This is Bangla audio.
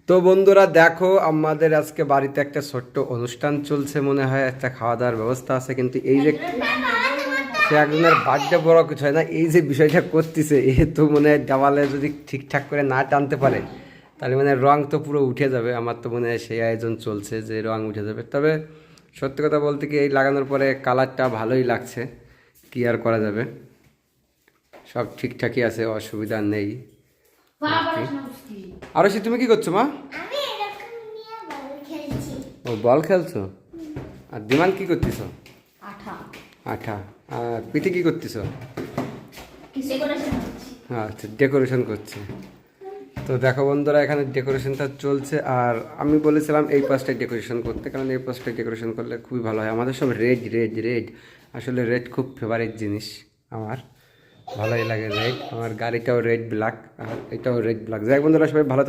তো বন্ধুরা দেখো, আমাদের আজকে বাড়িতে একটা ছোট্ট অনুষ্ঠান চলছে, মনে হয় একটা খাওয়া দাওয়ার ব্যবস্থা আছে। কিন্তু এই যে সে একজনের বার্থডে বড় কিছু হয় না, এই যে বিষয়টা করতেছে এ তো মনে হয় দেওয়ালে যদি ঠিকঠাক করে না টানতে পারে তাহলে মানে রং তো পুরো উঠে যাবে। আমার তো মনে হয় সেই আয়োজন চলছে যে রং উঠে যাবে। তবে সত্যি কথা বলতে কি, এই লাগানোর পরে কালারটা ভালোই লাগছে, কি আর করা যাবে, সব ঠিকঠাকই আছে, অসুবিধা নেই আর কি। আরশি, তুমি কি করছো মা? আমি এরকম নিয়ে বল খেলছি। ও, বল খেলছো। আর দিমান কি করতেছো? আঠা আঠা। আর পিঠে কি করতেছো? কিসে করে শিখছি? আচ্ছা, ডেকোরেশন করছে। তো দেখো বন্ধুরা, এখানে ডেকোরেশনটা চলছে। আর আমি বলেছিলাম এই পাশটায় ডেকোরেশন করতে, কারণ এই পাশটায় ডেকোরেশন করলে খুবই ভালো হয়। আমাদের সব রেড রেড রেড, আসলে রেড খুব ফেভারিট জিনিস আমার, ভালোই লাগে রেড। আমার গাড়িটাও রেড ব্ল্যাক, আর এটাও রেড ব্ল্যাক। যাই হোক বন্ধুরা, সবাই ভালো থাকো।